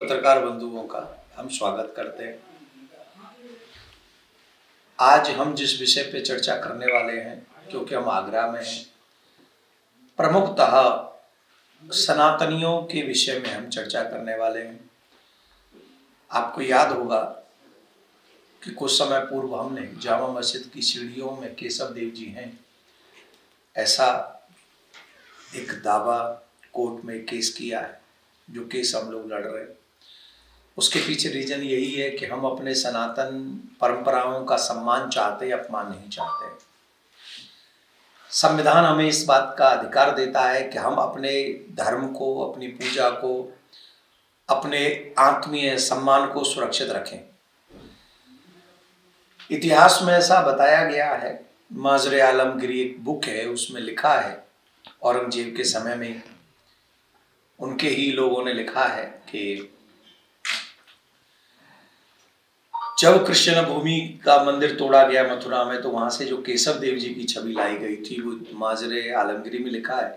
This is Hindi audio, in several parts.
पत्रकार बंधुओं का हम स्वागत करते हैं। आज हम जिस विषय पे चर्चा करने वाले हैं, क्योंकि हम आगरा में हैं, प्रमुखतः सनातनियों के विषय में हम चर्चा करने वाले हैं। आपको याद होगा कि कुछ समय पूर्व हमने जामा मस्जिद की सीढ़ियों में केशव देव जी हैं ऐसा एक दावा कोर्ट में केस किया है, जो केस हम लोग लड़ रहे हैं। उसके पीछे रीजन यही है कि हम अपने सनातन परंपराओं का सम्मान चाहते हैं, अपमान नहीं चाहते। संविधान हमें इस बात का अधिकार देता है कि हम अपने धर्म को, अपनी पूजा को, अपने आत्मीय सम्मान को सुरक्षित रखें। इतिहास में ऐसा बताया गया है, माजरे आलमगिरी एक बुक है, उसमें लिखा है औरंगजेब के समय में उनके ही लोगों ने लिखा है कि जब कृष्ण भूमि का मंदिर तोड़ा गया मथुरा में, तो वहां से जो केशव देव जी की छवि लाई गई थी, वो माजरे आलमगिरी में लिखा है,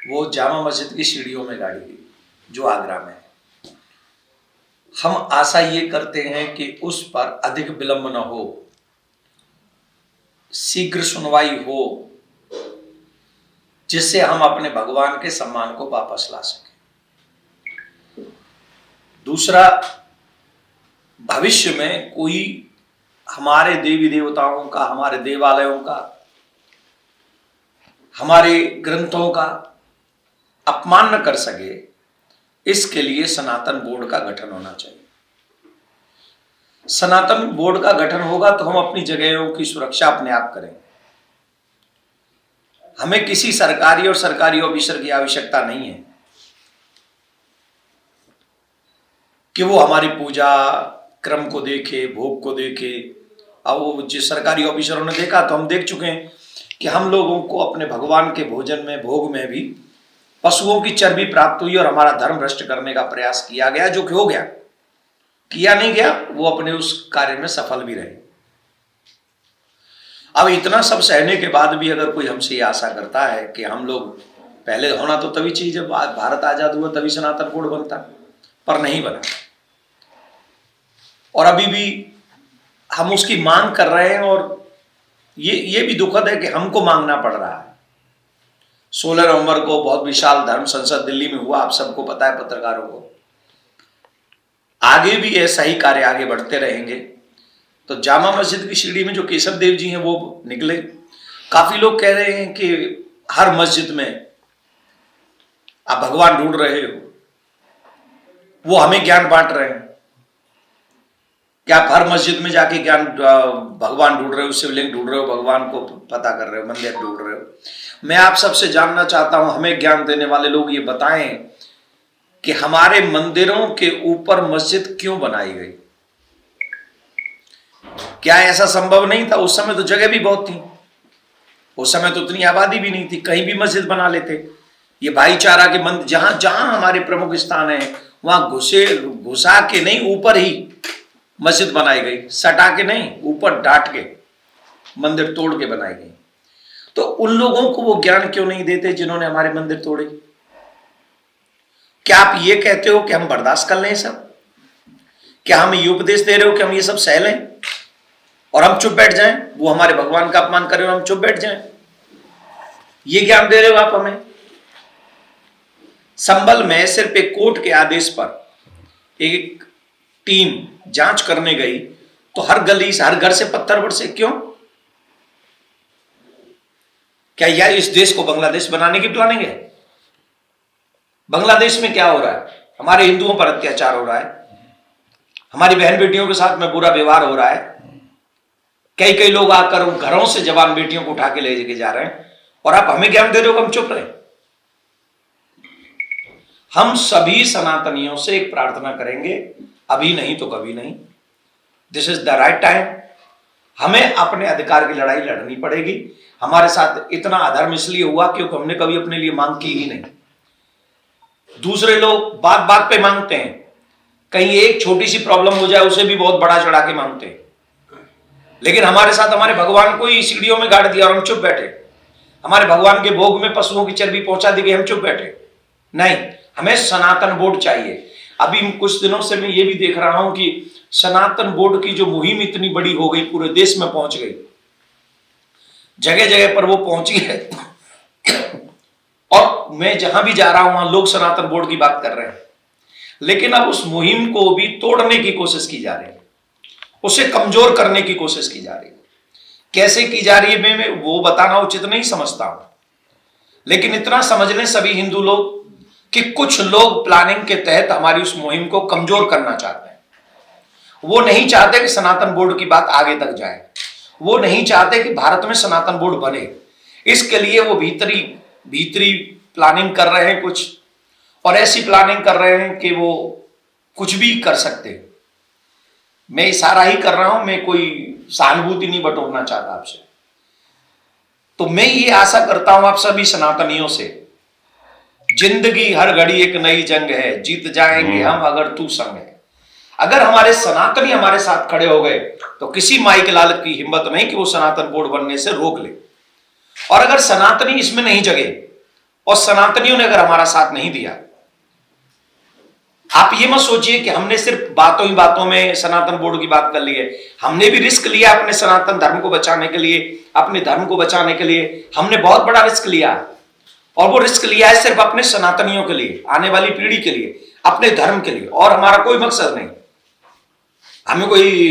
वो जामा मस्जिद की सीढ़ियों में गाड़ी गई जो आगरा में है। हम आशा ये करते हैं कि उस पर अधिक विलंब न हो, शीघ्र सुनवाई हो, जिससे हम अपने भगवान के सम्मान को वापस ला सकें। दूसरा, भविष्य में कोई हमारे देवी देवताओं का, हमारे देवालयों का, हमारे ग्रंथों का अपमान न कर सके, इसके लिए सनातन बोर्ड का गठन होना चाहिए। सनातन बोर्ड का गठन होगा तो हम अपनी जगहों की सुरक्षा अपने आप करेंगे। हमें किसी सरकारी और सरकारी ऑफिसर की आवश्यकता नहीं है कि वो हमारी पूजा क्रम को देखे, भोग को देखे। अब वो जिस सरकारी ऑफिसरों ने देखा, तो हम देख चुके हैं कि हम लोगों को अपने भगवान के भोजन में, भोग में भी पशुओं की चर्बी प्राप्त हुई और हमारा धर्म भ्रष्ट करने का प्रयास किया गया, जो कि हो गया। किया नहीं गया, वो अपने उस कार्य में सफल भी रहे। अब इतना सब सहने के बाद भी अगर कोई हमसे ये आशा करता है कि हम लोग, पहले होना तो तभी चाहिए जब भारत आजाद हुआ, तभी सनातन बोर्ड बनता, पर नहीं बना। और अभी भी हम उसकी मांग कर रहे हैं, और ये भी दुखद है कि हमको मांगना पड़ रहा है। 16 नवंबर को बहुत विशाल धर्म संसद दिल्ली में हुआ, आप सबको पता है, पत्रकारों को। आगे भी ऐसा ही कार्य आगे बढ़ते रहेंगे। तो जामा मस्जिद की सीढ़ी में जो केशव देव जी हैं वो निकले। काफी लोग कह रहे हैं कि हर मस्जिद में आप भगवान ढूंढ रहे हो, वो हमें ज्ञान बांट रहे हैं। क्या आप हर मस्जिद में जाके ज्ञान भगवान ढूंढ रहे हो, शिवलिंग ढूंढ रहे हो, भगवान को पता कर रहे हो, मंदिर ढूंढ रहे हो? मैं आप सबसे जानना चाहता हूं, हमें ज्ञान देने वाले लोग ये बताएं कि हमारे मंदिरों के ऊपर मस्जिद क्यों बनाई गई? क्या ऐसा संभव नहीं था? उस समय तो जगह भी बहुत थी, उस समय तो उतनी आबादी भी नहीं थी, कहीं भी मस्जिद बना लेते। ये भाईचारा के मंदिर, जहां जहां हमारे प्रमुख स्थान है, वहां घुसा के नहीं, ऊपर ही मस्जिद बनाई गई, सटा के नहीं, ऊपर डांट के, मंदिर तोड़ के बनाई गई। तो उन लोगों को वो ज्ञान क्यों नहीं देते जिन्होंने हमारे मंदिर तोड़े? क्या आप ये कहते हो कि हम बर्दाश्त कर लें सब? क्या हम ये उपदेश दे रहे हो कि हम ये सब सह लें और हम चुप बैठ जाएं? वो हमारे भगवान का अपमान करे और हम चुप बैठ जाएं? ये ज्ञान दे रहे हो आप हमें? संभल में सिर्फ एक कोर्ट के आदेश पर एक टीम जांच करने गई, तो हर गली से, हर घर से पत्थर बरसे। क्यों? क्या यह इस देश को बांग्लादेश बनाने की प्लानिंग है? बांग्लादेश में क्या हो रहा है? हमारे हिंदुओं पर अत्याचार हो रहा है, हमारी बहन बेटियों के साथ में बुरा व्यवहार हो रहा है। कई लोग आकर घरों से जवान बेटियों को उठा के ले जा रहे हैं, और आप हमें ज्ञान दे रहे हो कि हम चुप रहे? हम सभी सनातनियों से एक प्रार्थना करेंगे, अभी नहीं तो कभी नहीं। This is the right time. हमें अपने अधिकार की लड़ाई लड़नी पड़ेगी। हमारे साथ इतना अधर्म इसलिए हुआ क्योंकि हमने कभी अपने लिए मांग की ही नहीं। दूसरे लोग बात बात पे मांगते हैं, कहीं एक छोटी सी प्रॉब्लम हो जाए उसे भी बहुत बड़ा चढ़ा के मांगते हैं। लेकिन हमारे साथ हमारे भगवान को ही सीढ़ियों में गाड़ दिया और हम चुप बैठे। हमारे भगवान के भोग में पशुओं की चर्बी पहुंचा दी गई, हम चुप बैठे। नहीं, हमें सनातन बोर्ड चाहिए। अभी कुछ दिनों से मैं ये भी देख रहा हूं कि सनातन बोर्ड की जो मुहिम इतनी बड़ी हो गई, पूरे देश में पहुंच गई, जगह जगह पर वो पहुंची है और मैं जहां भी जा रहा हूं वहां लोग सनातन बोर्ड की बात कर रहे हैं। लेकिन अब उस मुहिम को भी तोड़ने की कोशिश की जा रही है, उसे कमजोर करने की कोशिश की जा रही है। कैसे की जा रही है मैं वो बताना उचित नहीं समझता हूं, लेकिन इतना समझ लें सभी हिंदू लोग कि कुछ लोग प्लानिंग के तहत हमारी उस मुहिम को कमजोर करना चाहते हैं। वो नहीं चाहते कि सनातन बोर्ड की बात आगे तक जाए, वो नहीं चाहते कि भारत में सनातन बोर्ड बने। इसके लिए वो भीतरी भीतरी प्लानिंग कर रहे हैं कुछ, और ऐसी प्लानिंग कर रहे हैं कि वो कुछ भी कर सकते हैं। मैं इशारा ही कर रहा हूं, मैं कोई सहानुभूति नहीं बटोरना चाहता आपसे। तो मैं ये आशा करता हूं आप सभी सनातनियों से, जिंदगी हर घड़ी एक नई जंग है, जीत जाएंगे हम अगर तू संग है। अगर हमारे सनातनी हमारे साथ खड़े हो गए तो किसी माई के लाल की हिम्मत नहीं कि वो सनातन बोर्ड बनने से रोक ले। और अगर सनातनी इसमें नहीं जगे और सनातनियों ने अगर हमारा साथ नहीं दिया, आप ये मत सोचिए कि हमने सिर्फ बातों ही बातों में सनातन बोर्ड की बात कर ली है। हमने भी रिस्क लिया अपने सनातन धर्म को बचाने के लिए, अपने धर्म को बचाने के लिए हमने बहुत बड़ा रिस्क लिया। और वो रिस्क लिया है सिर्फ अपने सनातनियों के लिए, आने वाली पीढ़ी के लिए, अपने धर्म के लिए, और हमारा कोई मकसद नहीं। हमें कोई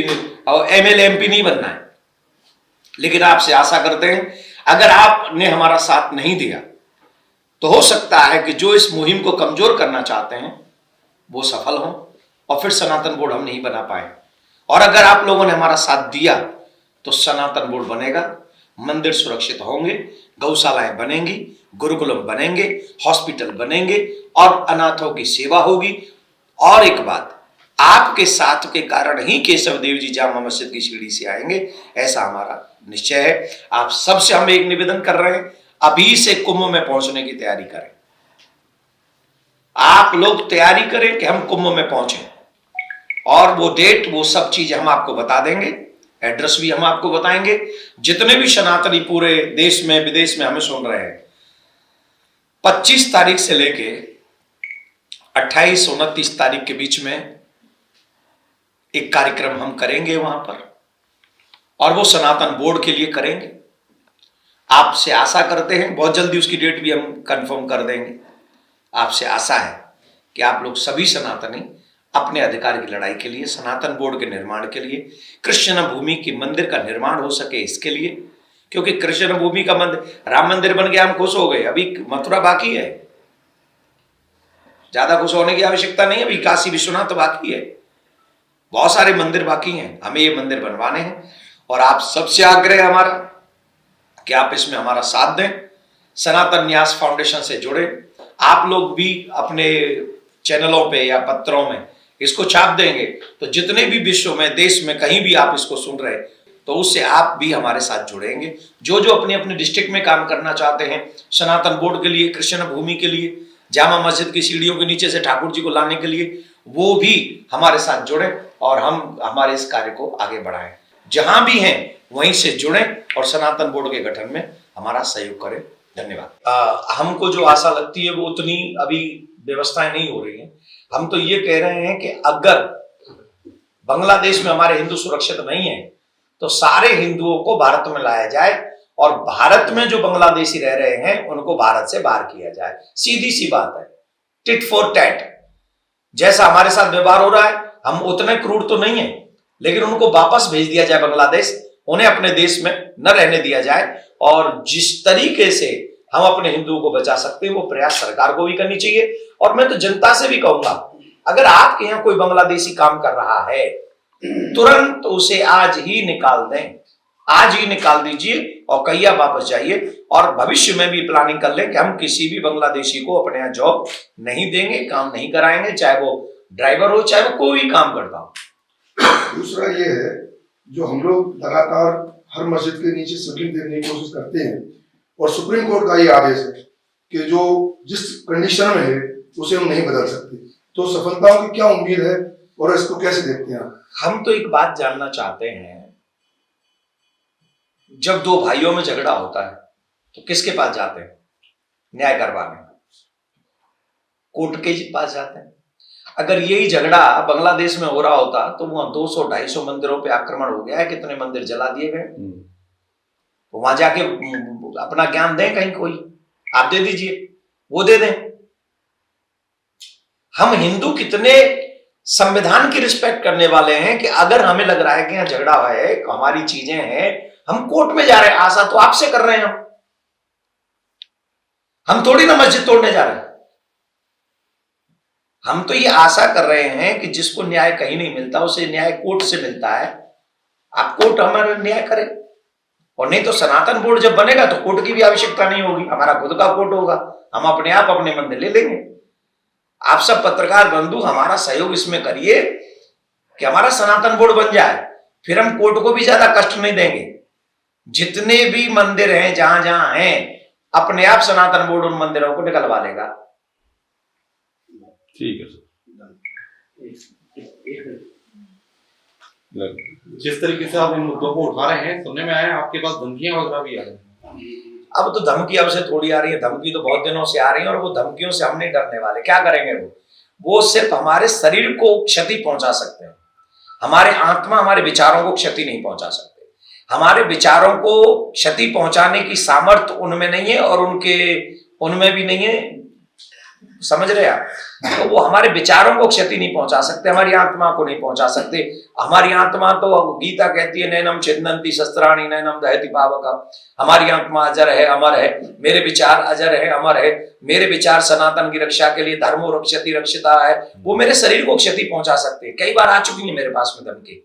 एमएलए एमपी नहीं बनना है। लेकिन आपसे आशा करते हैं अगर आपने हमारा साथ नहीं दिया तो हो सकता है कि जो इस मुहिम को कमजोर करना चाहते हैं वो सफल हों और फिर सनातन बोर्ड हम नहीं बना पाए। और अगर आप लोगों ने हमारा साथ दिया तो सनातन बोर्ड बनेगा, मंदिर सुरक्षित होंगे, गौशालाएं बनेंगी, गुरुकुलम बनेंगे, हॉस्पिटल बनेंगे और अनाथों की सेवा होगी। और एक बात, आपके साथ के कारण ही केशव देव जी जामा मस्जिद की सीढ़ी से आएंगे, ऐसा हमारा निश्चय है। आप सबसे हम एक निवेदन कर रहे हैं, अभी से कुंभ में पहुंचने की तैयारी करें। आप लोग तैयारी करें कि हम कुंभ में पहुंचे, और वो डेट वो सब चीजें हम आपको बता देंगे, एड्रेस भी हम आपको बताएंगे। जितने भी सनातनी पूरे देश में विदेश में हमें सुन रहे हैं, 25 तारीख से लेके 28-29 तारीख के बीच में एक कार्यक्रम हम करेंगे वहां पर, और वो सनातन बोर्ड के लिए करेंगे। आपसे आशा करते हैं, बहुत जल्दी उसकी डेट भी हम कंफर्म कर देंगे। आपसे आशा है कि आप लोग सभी सनातनी अपने अधिकार की लड़ाई के लिए, सनातन बोर्ड के निर्माण के लिए, कृष्ण भूमि की मंदिर का निर्माण हो सके इसके लिए, क्योंकि कृष्ण भूमि का मंदिर, राम मंदिर बन गया हम खुश हो गए, अभी मथुरा बाकी है। ज्यादा खुश होने की आवश्यकता नहीं है, अभी काशी विश्वनाथ तो बाकी है, बहुत सारे मंदिर बाकी हैं, हमें ये मंदिर बनवाने हैं। और आप सबसे आग्रह है हमारा कि आप इसमें हमारा साथ दें, सनातन न्यास फाउंडेशन से जुड़े। आप लोग भी अपने चैनलों पे या पत्रों में इसको छाप देंगे तो जितने भी विश्व में, देश में कहीं भी आप इसको सुन रहे तो उससे आप भी हमारे साथ जुड़ेंगे। जो जो अपने अपने डिस्ट्रिक्ट में काम करना चाहते हैं सनातन बोर्ड के लिए, कृष्ण भूमि के लिए, जामा मस्जिद की सीढ़ियों के नीचे से ठाकुर जी को लाने के लिए, वो भी हमारे साथ जुड़े और हम हमारे इस कार्य को आगे बढ़ाएं। जहां भी हैं वहीं से जुड़ें और सनातन बोर्ड के गठन में हमारा सहयोग करें। धन्यवाद। हमको जो आशा लगती है वो उतनी अभी व्यवस्थाएं नहीं हो रही हैं। हम तो ये कह रहे हैं कि अगर बांग्लादेश में हमारे हिंदू सुरक्षित नहीं है तो सारे हिंदुओं को भारत में लाया जाए और भारत में जो बांग्लादेशी रह रहे हैं उनको भारत से बाहर किया जाए। सीधी सी बात है, टिट फॉर टैट। जैसा हमारे साथ व्यवहार हो रहा है, हम उतने क्रूर तो नहीं है, लेकिन उनको वापस भेज दिया जाए बांग्लादेश, उन्हें अपने देश में न रहने दिया जाए। और जिस तरीके से हम अपने हिंदुओं को बचा सकते हैं वो प्रयास सरकार को भी करनी चाहिए। और मैं तो जनता से भी कहूंगा, अगर आपके यहाँ कोई बांग्लादेशी काम कर रहा है तुरंत उसे आज ही निकाल दें, आज ही निकाल दीजिए और कहिए वापस जाइए। और भविष्य में भी प्लानिंग कर लें कि हम किसी भी बांग्लादेशी को अपने यहाँ जॉब नहीं देंगे, काम नहीं कराएंगे, चाहे वो ड्राइवर हो चाहे वो कोई भी काम करता हो। दूसरा ये है, जो हम लोग लगातार हर मस्जिद के नीचे सब्सिडी देने की कोशिश करते हैं और सुप्रीम कोर्ट का ये आदेश है कि जो जिस कंडीशन में है उसे हम नहीं बदल सकते, तो सफलताओं की क्या उम्मीद है और इसको कैसे देखते हैं? हम तो एक बात जानना चाहते हैं, जब दो भाइयों में झगड़ा होता है तो किसके पास जाते हैं न्याय करवाने? कोर्ट के पास जाते हैं। अगर यही झगड़ा बांग्लादेश में हो रहा होता तो वहां 200-250 मंदिरों पे आक्रमण हो गया है, कितने मंदिर जला दिए गए। वहां जाके अपना ज्ञान दें कहीं, कोई आप दे दीजिए, वो दे दें। हम हिंदू कितने संविधान की रिस्पेक्ट करने वाले हैं कि अगर हमें लग रहा है कि यहां झगड़ा है, हमारी चीजें हैं, हम कोर्ट में जा रहे हैं। आशा तो आपसे कर रहे हैं, हम थोड़ी ना मस्जिद तोड़ने जा रहे हैं। हम तो ये आशा कर रहे हैं कि जिसको न्याय कहीं नहीं मिलता उसे न्याय कोर्ट से मिलता है। आप कोर्ट हमारा न्याय करें, और नहीं तो सनातन बोर्ड जब बनेगा तो कोर्ट की भी आवश्यकता नहीं होगी, हमारा खुद का कोर्ट होगा, हम अपने आप अपने मंदिर ले लेंगे। आप सब पत्रकार बंधु हमारा सहयोग इसमें करिए कि हमारा सनातन बोर्ड बन जाए, फिर हम कोर्ट को भी ज्यादा कष्ट नहीं देंगे। जितने भी मंदिर हैं जहां जहां हैं, अपने आप सनातन बोर्ड उन मंदिरों को निकलवा लेगा। ठीक है सर। जिस तरीके से आप इन मुद्दों को उठा रहे हैं, सुनने में आया आपके पास धमकियां वगैरह भी आ रही हैं। अब तो धमकी अब से थोड़ी आ रही है, धमकी तो बहुत दिनों से आ रही है, और वो धमकियों से हम नहीं डरने वाले। क्या करेंगे वो सिर्फ हमारे शरीर को क्षति पहुंचा सकते हैं, हमारे आत्मा हमारे विचारों को क्षति नहीं पहुंचा सकते। हमारे विचारों को क्षति पहुंचाने की सामर्थ्य उनमें नहीं है, और उनमें भी नहीं है, समझ रहे आप। तो वो हमारे विचारों को क्षति नहीं पहुंचा सकते, हमारी आत्मा को नहीं पहुंचा सकते। हमारी आत्मा तो गीता कहती है नैनम छिदन्ति शस्त्राणि नैनम दहति पावक। हमारी आत्मा अजर है, अमर है। मेरे विचार अजर है, अमर है। मेरे विचार सनातन की रक्षा के लिए धर्मो रक्षति रक्षिता है, वो मेरे शरीर को क्षति पहुंचा सकते हैं। कई बार आ चुकी है मेरे पास में धमकी।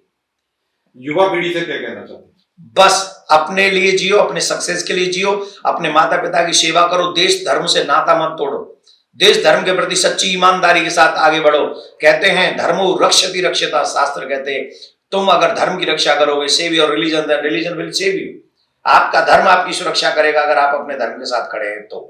युवा पीढ़ी से क्या कहना चाहते हैं? बस अपने लिए जियो, अपने सक्सेस के लिए जियो, अपने माता पिता की सेवा करो, देश धर्म से नाता मत तोड़ो, देश धर्म के प्रति सच्ची ईमानदारी के साथ आगे बढ़ो। कहते हैं धर्मो रक्षति रक्षिता, शास्त्र कहते हैं तुम अगर धर्म की रक्षा करोगे, save your religion, then religion will save you. आपका धर्म आपकी सुरक्षा करेगा अगर आप अपने धर्म के साथ खड़े हैं तो।